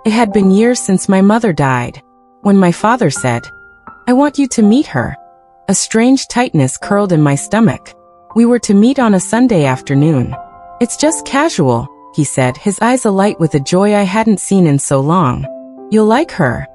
It had been years since my mother died. When my father said, "I want you to meet her," a strange tightness curled in my stomach. We were to meet on a Sunday afternoon. "It's just casual," he said, his eyes alight with a joy I hadn't seen in so long. "You'll like her."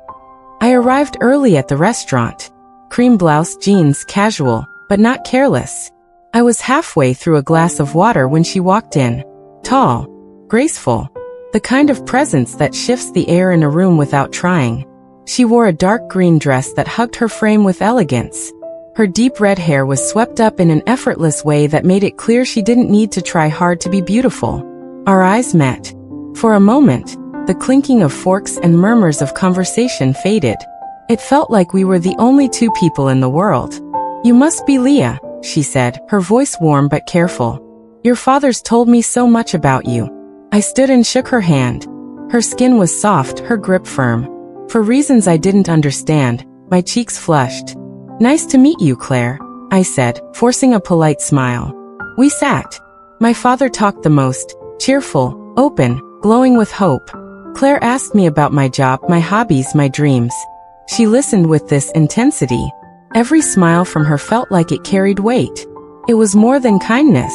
I arrived early at the restaurant. Cream blouse, jeans, casual, but not careless. I was halfway through a glass of water when she walked in. Tall, graceful, the kind of presence that shifts the air in a room without trying. She wore a dark green dress that hugged her frame with elegance. Her deep red hair was swept up in an effortless way that made it clear she didn't need to try hard to be beautiful. Our eyes met. For a moment, the clinking of forks and murmurs of conversation faded. It felt like we were the only two people in the world. "You must be Leah," she said, her voice warm but careful. "Your father's told me so much about you." I stood and shook her hand. Her skin was soft, her grip firm. For reasons I didn't understand, my cheeks flushed. "Nice to meet you, Claire," I said, forcing a polite smile. We sat. My father talked the most, cheerful, open, glowing with hope. Claire asked me about my job, my hobbies, my dreams. She listened with this intensity. Every smile from her felt like it carried weight. It was more than kindness.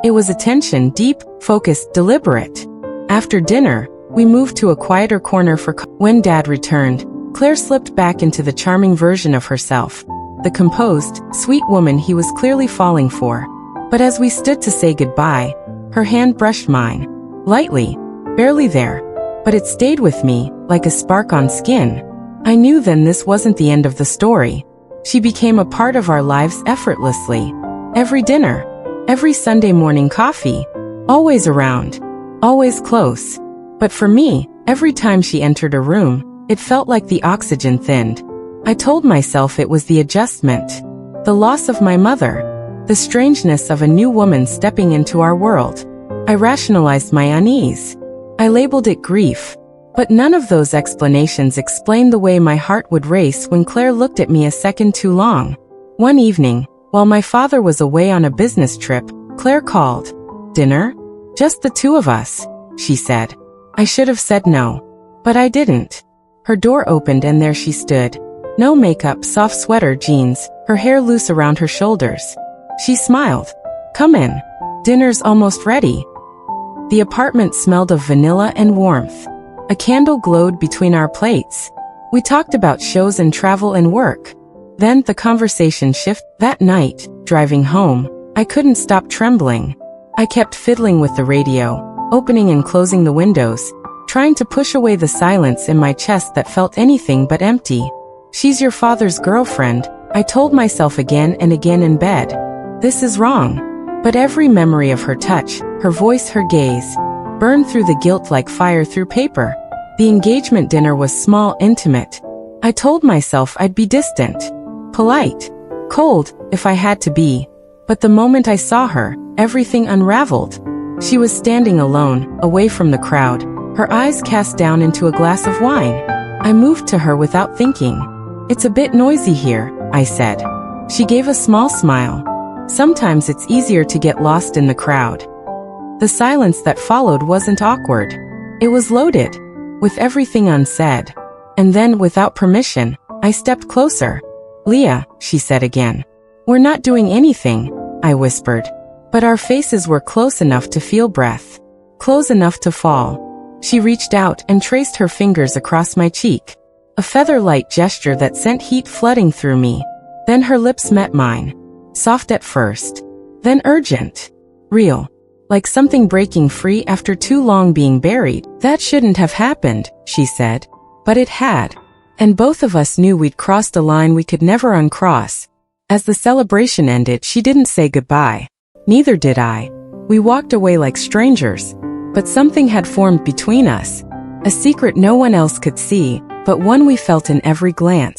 It was attention, deep, focused, deliberate. After dinner, we moved to a quieter corner for when Dad returned. Claire slipped back into the charming version of herself, the composed, sweet woman he was clearly falling for. But as we stood to say goodbye, her hand brushed mine. Lightly, barely there. But it stayed with me, like a spark on skin. I knew then this wasn't the end of the story. She became a part of our lives effortlessly. Every dinner, every Sunday morning coffee, always around, always close. But for me, every time she entered a room, it felt like the oxygen thinned. I told myself it was the adjustment, the loss of my mother, the strangeness of a new woman stepping into our world. I rationalized my unease. I labeled it grief. But none of those explanations explained the way my heart would race when Claire looked at me a second too long. One evening, while my father was away on a business trip, Claire called. "Dinner? Just the two of us," she said. I should have said no. But I didn't. Her door opened and there she stood. No makeup, soft sweater, jeans, her hair loose around her shoulders. She smiled. "Come in. Dinner's almost ready." The apartment smelled of vanilla and warmth. A candle glowed between our plates. We talked about shows and travel and work. Then the conversation shifted. That night, driving home, I couldn't stop trembling. I kept fiddling with the radio, opening and closing the windows, trying to push away the silence in my chest that felt anything but empty. "She's your father's girlfriend," I told myself again and again in bed. This is wrong. But every memory of her touch, her voice, her gaze, burned through the guilt like fire through paper. The engagement dinner was small, intimate. I told myself I'd be distant, polite, cold, if I had to be. But the moment I saw her, everything unraveled. She was standing alone, away from the crowd, her eyes cast down into a glass of wine. I moved to her without thinking. "It's a bit noisy here," I said. She gave a small smile. "Sometimes it's easier to get lost in the crowd." The silence that followed wasn't awkward. It was loaded, with everything unsaid. And then, without permission, I stepped closer. "Leah," she said again. "We're not doing anything," I whispered. But our faces were close enough to feel breath, close enough to fall. She reached out and traced her fingers across my cheek. A feather-light gesture that sent heat flooding through me. Then her lips met mine. Soft at first, then urgent, real, like something breaking free after too long being buried. "That shouldn't have happened," she said. But it had. And both of us knew we'd crossed a line we could never uncross. As the celebration ended, she didn't say goodbye. Neither did I. We walked away like strangers. But something had formed between us. A secret no one else could see, but one we felt in every glance.